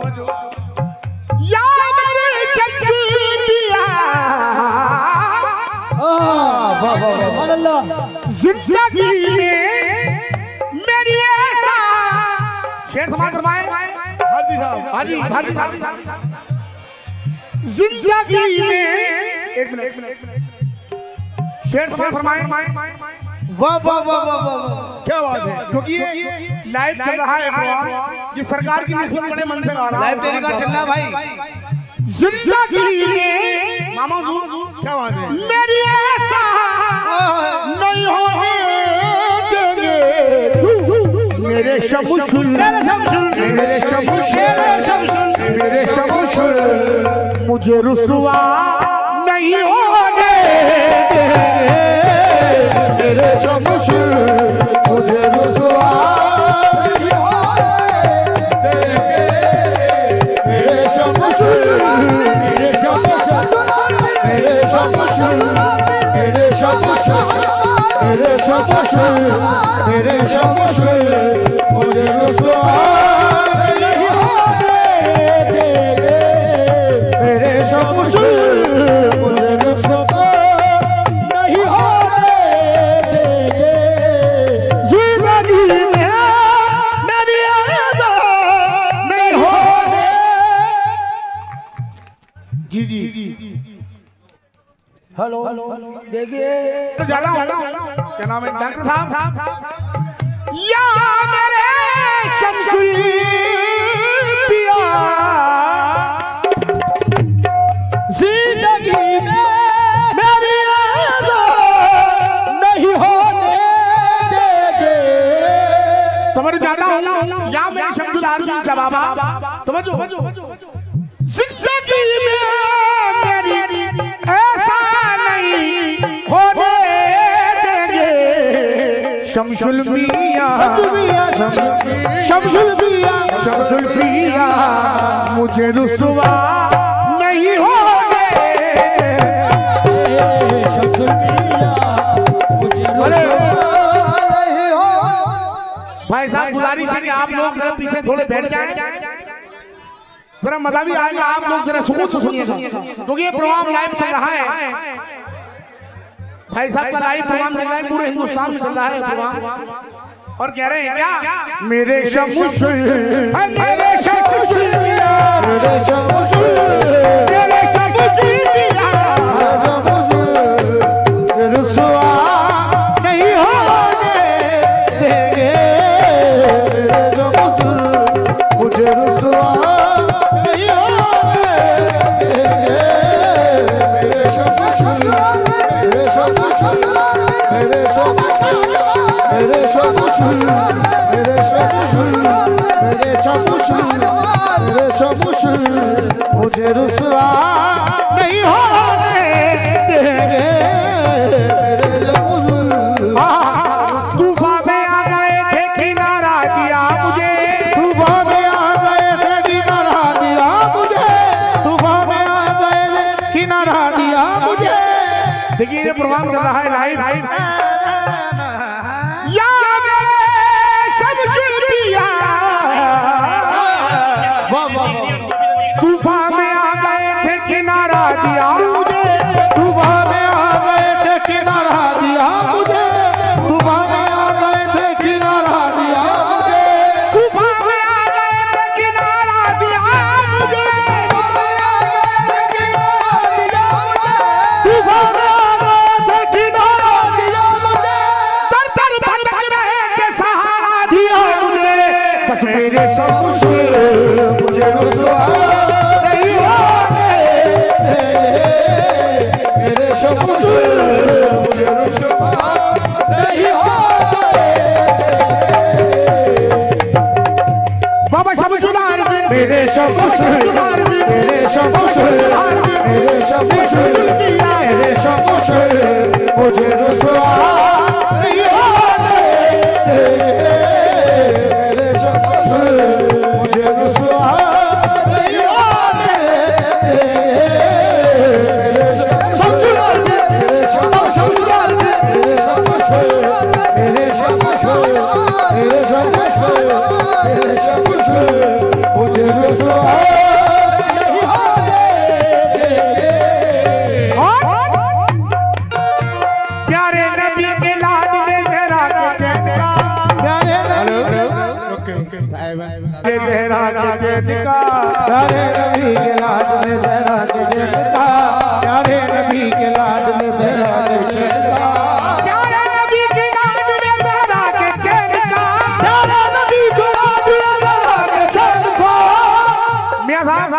या मेरे शमशीर पिया सुभान अल्लाह। जिंदगी में मेरी ऐसा शेर समाज फरमाए हाजी साहब, हाजी साहब जिंदगी में एक मिनट शेर समाज फरमाए वाह वाह वाह वाह वाह, क्या बात है। क्योंकि ये लाइव चल रहा है प्रोग्राम, ये सरकार की निस्बत बड़े मन से गा रहा है। लाइव टेलीकास्ट चल रहा है भाई। जिंदगी में मामा क्या बात है। मेरी ऐसा नहीं होने देंगे मेरे शमशुल मेरे शमशुल मेरे शमशुल मेरे शमशुल मुझे रुसवा नहीं होने देंगे मेरे शमशुल मुझे रुसवा नहीं होने देंगे मेरे शमशुल मेरे शमशुल मेरे शमशुल मेरे शमशुल मेरे शमशुल मेरे शमशुल मुझे रुसवा नहीं होने देंगे मेरे शमशुल मुझे रुसवा नहीं होने देंगे जिंदगी में मेरी आज़ा नहीं होने। जी जी हेलो देखिए तो ज्यादा क्या नाम है डॉक्टर साहब या मेरे शमशुल पिया जिंदगी में मेरी आज़ा नहीं होने देंगे। तुम्हारे ज्यादा या मेरे शमशुल आरज़ू का बाबा समझो जिंदगी में मेरी ऐसा नहीं होने देंगे शमशुल पिया शमशुल पिया शमशुल पिया मुझे रुसवा नहीं होने शमशुल पिया मुझे अरे नहीं हो। भाई साहब गुजारिश है कि आप लोग जरा पीछे थोड़े बैठ जाएं, जरा मजा भी आएगा। आप लोग जरा सुकून से सुनिएगा क्योंकि ये प्रोग्राम लाइव चल रहा है। भाई साहब का लाइव प्रोग्राम चल रहा है, पूरे हिंदुस्तान में चल रहा है प्रोग्राम। और कह रहे हैं क्या मेरे शमशुल मेरे शमशुल मेरे शमशुल मेरे शमशुल रुसवा नहीं होने देंगे मेरे शमशुल मुझे रुसवा नहीं होने देंगे मेरे शमशुल मेरे शमशुल मेरे शमशुल मेरे शमशुल मेरे शमशुल मेरे शमशुल मेरे शमशुल मुझे रुसवा नहीं होने देंगे मेरे शमशुल। तूफान में आ गए थे किनारा दिया मुझे, तूफान में आ गए थे किनारा दिया मुझे, तूफान में आ गए थे किनारा दिया मुझे। देखिए ये प्रोग्राम चल रहा है लाइव या मेरे शमशुल पिया तूफान में आ गए थे किनारा दिया मुझे, तूफान में आ गए थे किनारा दिया मुझे, तूफान में आ गए थे किनारा दिया मुझे, तूफान में आ गए थे किनारा दिया मुझे, तूफान में आ गए थे किनारा दिया मुझे, तर तर भटक रहे के सहारा दिया मुझे। बस मेरे शमशुल मुझे रुसवा नहीं होने देंगे मेरे शमशुल मुझे रुसवा नहीं होने। बाबा शमशुल मेरे शमशुल मेरे शमशुल मेरे शमशुल मेरे शमशुल मुझे रुसवा नहीं होने देंगे मेरे शमशुल मुझे रुसवा नहीं होने देंगे मेरे शमशुल मेरे शमशुल मेरे शमशुल मेरे शमशुल मेरे शमशुल मेरे शमशुल मुझे रुसवा नहीं होने देंगे। प्यारे नबी के लाडले जहरा के चैन का, प्यारे नबी ये जहरा के चैन का, प्यारे नबी के लाडले जहरा के चैन का, प्यारे नबी के लाडले जहरा के चैन का, प्यारे नबी के लाडले जहरा के चैन का, प्यारे नबी के लाडले जहरा के चैन का। मियां साहब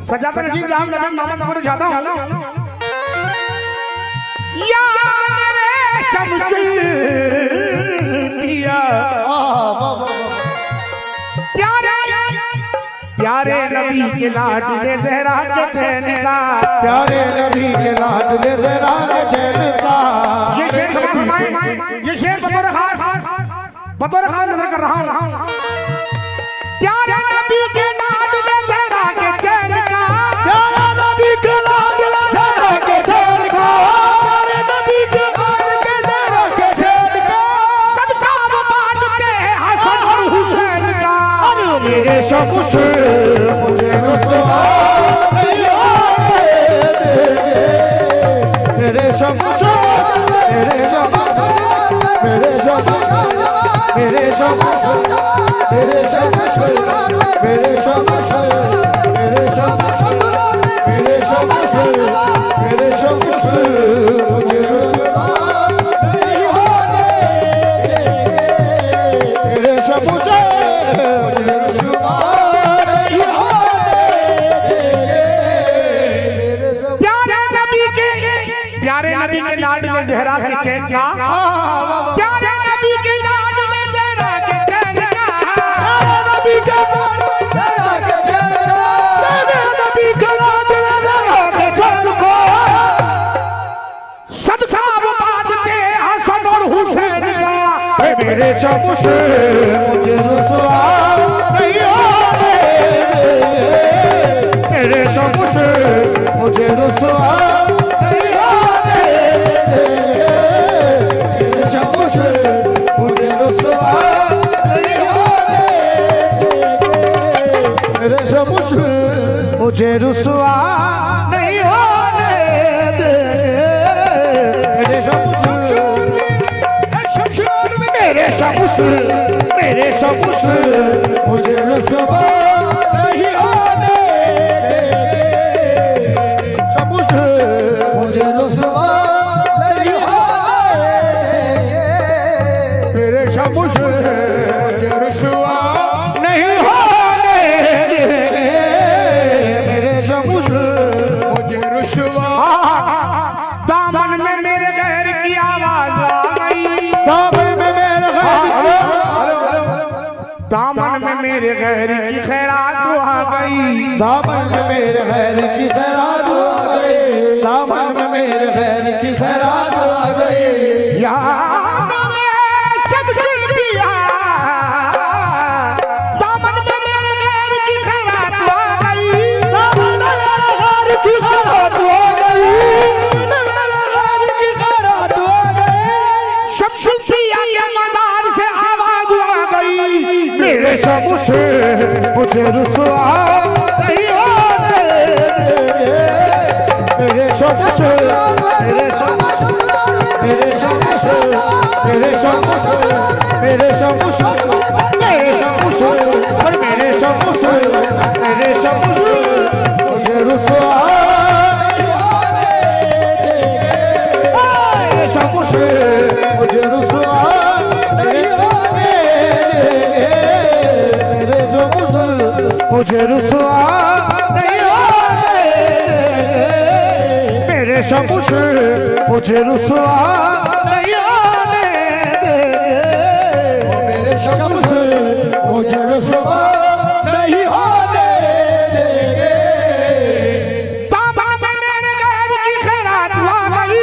सजाता रजीब राम नबी मोहम्मद अमर जाता हूं या मेरे शमशीर पिया, प्यारे नबी के लाडले जहरा के चैन का, प्यारे नबी के लाडले जहरा के चैन का। ये शेर फरमाएं, ये शेर बतौर खास नजर कर रहा हूं। प्यारे नबी के लाडले जहरा के चैन का, प्यारे नबी के लाडले जहरा के चैन का, प्यारे नबी के लाडले जहरा के चैन का। सदका वो बांटते हैं हसन और हुसैन का। मेरे शमशीर मुझे रुसवा नहीं होने देंगे। मेरे शमशीर मेरे शमशीर मेरे शमशीर मेरे शमशीर मेरे शमशीर मेरे शमशीर मेरे शमशीर मेरे शमशीर मेरे शमशीर मुझे रुसवा नहीं होने देंगे। मेरे शमशीर प्यारे नबी के लाडले जहरा के चैन का, प्यारे नबी के लाडले जहरा के चैन का, प्यारे नबी के लाडले जहरा के चैन का, प्यारे नबी के लाडले जहरा के चैन का। सदका वो बांटते हसन और हुसैन का। मेरे शमशीर मुझे रुसवा नहीं होने देंगे। मेरे शमशीर मुझे रुसवा नहीं होने देंगे। मेरे शमशीर मुझे रुसवा नहीं होने देंगे। मेरे शमशीर मुझे रुसवा नहीं होने देंगे। मेरे शमशीर मेरे शमशीर मेरे शमशीर मुझे रुसवा नहीं होने देंगे। शमशीर मुझे रुसवा नहीं होने देंगे। मेरे शमशीर मुझे रुसवा नहीं होने देंगे। मेरे शमशीर मुझे रुसवा। दामन में मेरे गैर की आवाज आ गई, दामन में मेरे दामन में मेरे गैर की खैरात आ गई, दामन में मेरे खैर की खैरात आ गई। दामन में मेरे खैर की खैरात आ गई। या मेरे शमशीर पिया, दामन में मेरे गैर की खैरात आ गई, दामन में मेरे खैर की खैरात आ गई। मेरे खैर की खैरात आ गई। शमशीर पिया के मजार से आवाज आ गई। मेरे शमशीर मुझे रुसवा नहीं होने देंगे। मेरे शमशीर मेरे शमशीर मेरे शमशीर मेरे शमशीर मेरे शमशीर मेरे शमशीर और मेरे शमशीर मेरे शमशीर मुझे रुसवा नहीं होने देंगे। मेरे शमशीर मुझे रुसवा नहीं होने देंगे। मेरे शमशीर मुझे रुसवा नहीं होने देंगे। मेरे शमशीर मुझे रुसवा नहीं होने देंगे। मेरे शमशीर मुझे रुसवा नहीं होने देंगे। दामन में मेरे गैर की खैरात आ गई,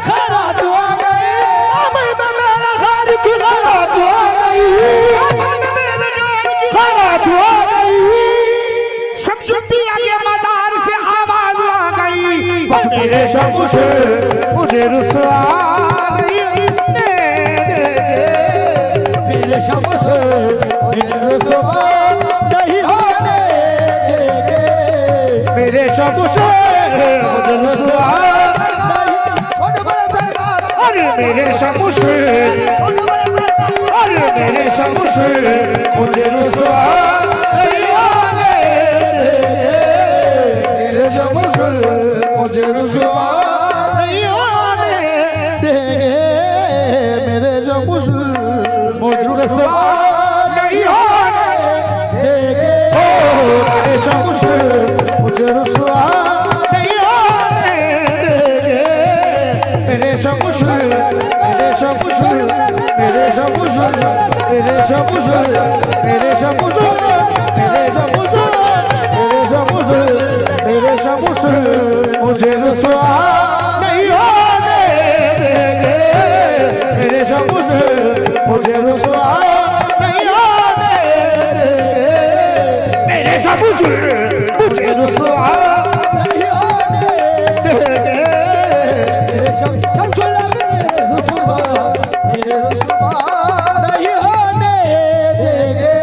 खैरात आ गई। दामन में मेरे खैर की खैरात आ गई। दामन में मेरे गैर की खैरात आ गई। शमशीर पिया के मजार से आवाज आ गई। मेरे शमशीर मुझे रुसवा नहीं होने देंगे। मेरे शमशीर मुझे रुसवा रुसवा नहीं होने देंगे मेरे शमशेर मुझे रुसवा छोटे बड़े सरदार अरे मेरे शमशेर अरे मेरे शमशेर मुझे रुसवा नहीं होने देंगे मेरे शमशेर मुझे रुसवा नहीं होने देंगे मेरे शमशेर मुझे रुसवा नहीं होने देंगे ओ मेरे शमशेर मुझे रुसवा नहीं होने देंगे मेरे शमशेर मेरे शमशेर मेरे शमशेर मेरे शमशेर मेरे शमशेर मेरे शमशेर मेरे शमशेर मेरे शमशेर मुझे रुसवा नहीं होने देंगे मेरे शमशेर मुझे रुसवा नहीं होने देंगे मेरे शमशेर मुझे रुसवा नहीं होने देंगे मेरे शमशेर मेरे रुसवा नहीं होने देंगे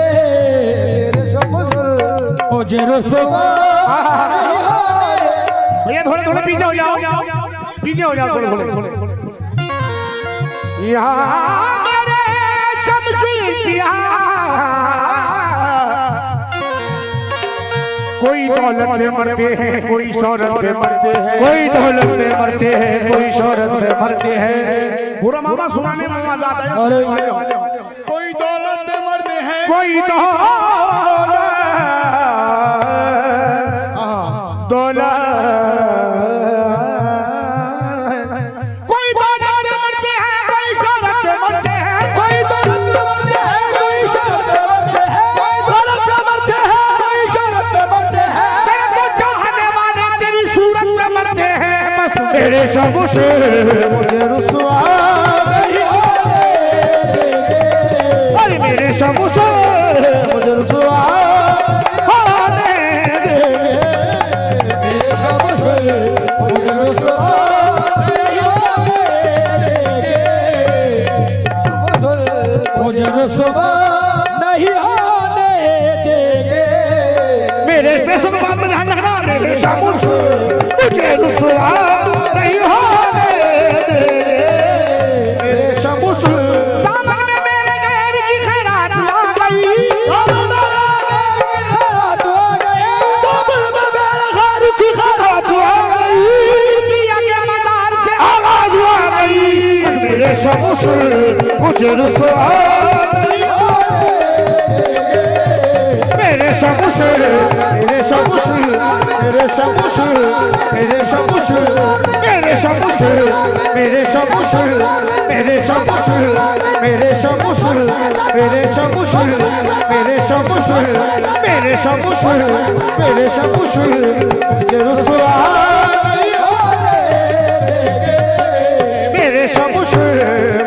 मेरे शमशेर मुझे रुसवा भैया थोड़े थोड़े पीछे हो जाओ थोड़े थोड़े यहाँ मेरे शमशेर पिया कोई दौलत में मरते हैं कोई शौहरत में मरते हैं कोई दौलत में मरते हैं कोई शौहरत में मरते हैं बुरा मामा सुनाने में मजा आता है कोई दौलत में मरते हैं कोई दौलत कोई दौलत में मरते हैं कोई शौहरत में मरते हैं कोई दौलत में मरते हैं कोई शौहरत में मरते हैं कोई दौलत में मरते हैं कोई शौहरत में मरते हैं तेरे को चाहने वाले तेरी सूरत में मरते हैं बस मेरे शमशेर मुझे रुसवा नहीं होने देंगे अरे मेरे शमशेर मुझे रुसवा होने देंगे मेरे शमशेर मुझे रुसवा नहीं होने देंगे मुझे रुसवा नहीं होने देंगे मेरे पैसे में बात में ध्यान रखना मेरे शमशेर मुझे रुसवा नहीं होने देंगे मेरे शमशेर दामन में मेरे गैर की खैरात आ गई दामन में मेरे गैर की खैरात आ गई पिया के मजार से आवाज आ गई मेरे शमशेर मुझे रुसवा नहीं होने देंगे मेरे शमशेर मेरे शमशेर मेरे शमशेर मेरे शमशेर मेरे शमशेर मेरे शमशेर मेरे शमशेर मेरे शमशेर मेरे शमशेर मेरे शमशेर मेरे शमशेर मेरे शमशेर मुझे रुसवा नहीं होने देंगे मेरे शमशेर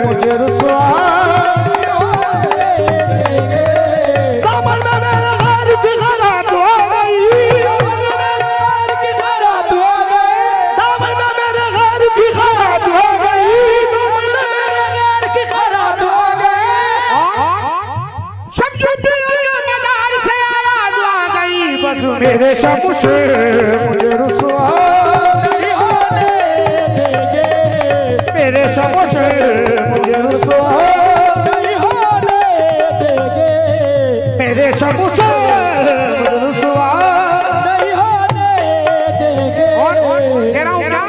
मुझे रुसवा नहीं होने देंगे दामन में मेरे गैर की खैरात आ गई दामन में मेरे गैर की खैरात आ गई दामन में मेरे गैर की खैरात आ गई शमशेर पिया के मजार से आवाज आ गई बस मेरे शमशेर मुझे रुसवा नहीं होने देंगे मेरे शमशेर मुझे रुसवा नहीं होने देंगे मेरे शमशेर मुझे रुसवा नहीं होने देंगे और कह रहा हूँ क्या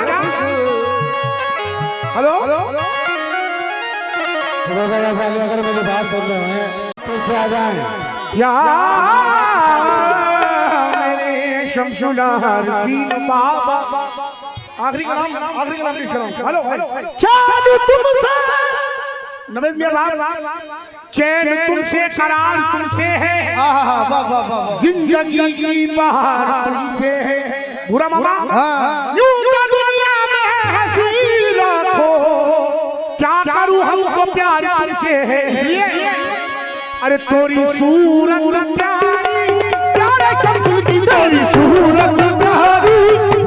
हेलो पहले अगर मेरी बात सुन रहे हैं तो आ जाए यहाँ मेरे शमशुलार दीन बाबा आखिरी कलाम लिख रहा हूँ हेलो चाँद तुमसे नवेद मियां साहब चैन तुमसे करार तुमसे है वाह वाह वाह जिंदगी की बहार तुमसे है बुरा मामा हाँ। यूं तो दुनिया में है हंसी लाखों क्या करूं हमको प्यार तुमसे है इसलिए अरे तोरी सूरत प्यारी प्यारे शमशुल की तोरी सूरत प्यारी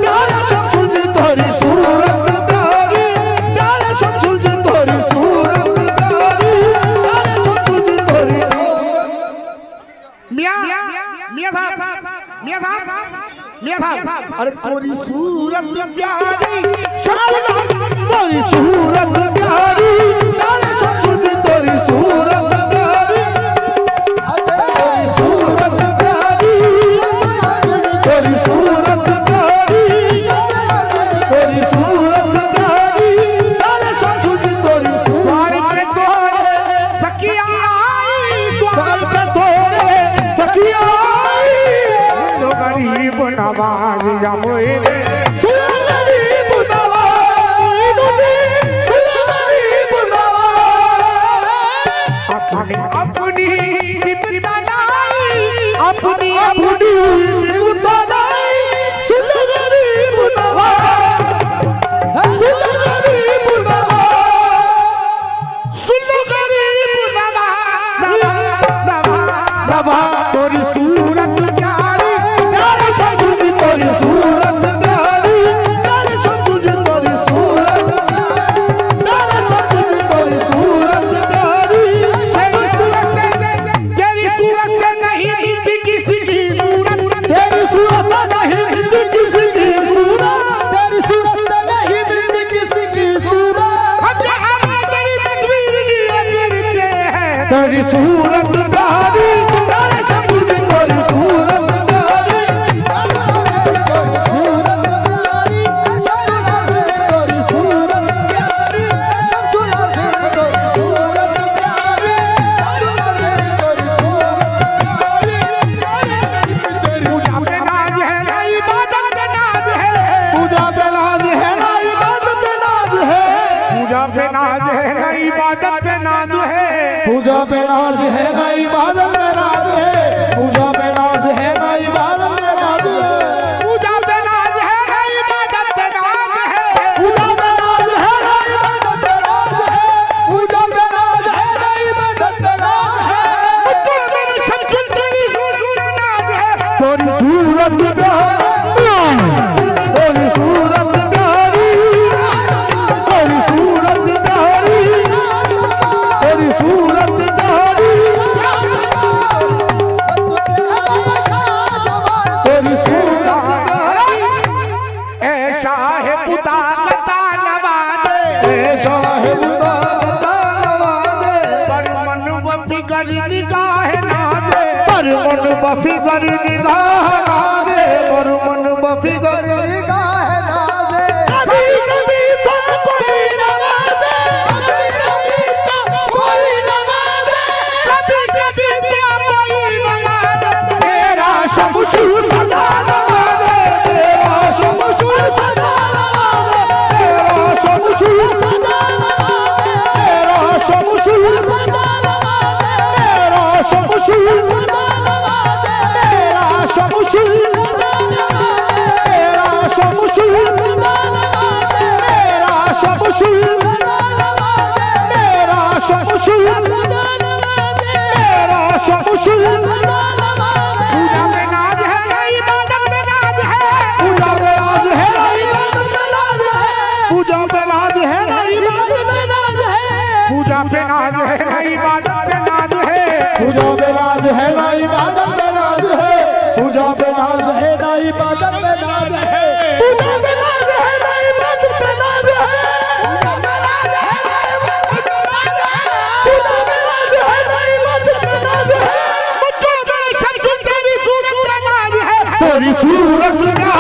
प्यारे शमशुल की तोरी सूरत प्यारी प्यारे शमशुल की तोरी सूरत प्यारी प्यारे शमशुल की तोरी सूरत मियां साहब, अरे तोरी सूरत प्यारी, तोरी सूरत प्यारी, प्यारे शमशुद्दीन तोरी सूरत प्यारी, तोरी सूरत प्यारी, तोरी सूरत प्यारी, तोरी सूरत प्यारी, प्यारे शमशुद्दीन तोरी द्वार सूरत पे तोरे सखिया आई, द्वार पे तोरे सखिया आई, लो गरीब नवाज जमुई रे, सुन गरीब नवाज, सुन गरीब नवाज, अपनी विपदा लाई, अपनी अपनी विपदा लाई, सुन गरीब नवाज, सुन गरीब नवाज, सुन गरीब नवा तोरी सूरत प्यारी, प्यारे शमशुद्दीन तोरी सूरत प्यारी, प्यारे शमशुद्दीन तोरी सूरत प्यारी, प्यारे शमशुद्दीन तोरी सूरत प्यारी, तेरी सूरत से नहीं मिलती किसी की सूरत, तेरी सूरत से नहीं मिलती किसी की सूरत, तेरी सूरत से नहीं मिलती किसी की सूरत, हम जहाँ में तेरी तस्वीर लिए फिरते हैं, तेरी सूरत प्यारी, प्यारे शमशुद्दीन तोरी सूरत प्यारी, तोरी सूरत प्यारी, तोरी सूरत प्यारी, शमशुद्दीन तोरी सूरत प्यारी, तोरी पूजा पे नाज है ना इबादत पे नाज है, पूजा पे नाज है ना इबादत पे नाज है, पूजा पे नाज है ना इबादत पे नाज है, पूजा पे नाज है ना इबादत पे नाज है, पूजा पे नाज है ना इबादत पे नाज है, पूजा पे नाज है ना इबादत पे नाज है, पूजा पे नाज है ना इबादत पे नाज है, पूजा पे नाज है ना इबादत पे नाज है, मुझको मेरे शमशुल तेरी सूरत पे नाज है, तोरी सूरत प्यारी, तोरी सूरत प्यारी, तोरी सूरत प्यारी, तोरी सूरत प्यारी, तोरी सूरत प्यारी, ऐसा है पुता कता नवाजे, ऐसा है बुता नवाजे, पर मन व फिकर निगाह नाजे, पर मन बफिगर निगाह नाजे, पर मन बफिगर निगाह नाजे, कभी कभी तो कोई नवाजे, कभी कभी तो कोई नवाजे, कभी कभी क्या कोई नवाजे, तेरा शमशुर सदा नवाजे, तेरा शमशुर सदा नवाजे, तेरा शमशुर सदा नवाजे, तेरा शमशुर सदा नवाजे, तेरा शमशुर सदा नवाजे, तेरा शमशुर सदा नवाजे, तेरा शमशुर सदा नवाजे, तेरा शमशुर सदा नवाजे, तेरा शमशुर सदा नवाजे, तेरा शमशुर सदा नवाजे, पूजा पे नाज है ना इबादत पे नाज है, पूजा पे नाज है ना इबादत पे नाज है, पूजा पे नाज है ना इबादत पे नाज है, पूजा पे नाज है ना इबादत पे नाज है, पूजा पे नाज है ना इबादत पे नाज है, पूजा पे नाज है ना इबादत पे नाज है, पूजा पे नाज है ना इबादत पे नाज है, पूजा पे नाज है ना इबादत पे नाज है, पूजा पे नाज है ना इबादत पे नाज है, मुझको मेरे शमशुल तेरी सूरत पे नाज है, तेरी सूरत का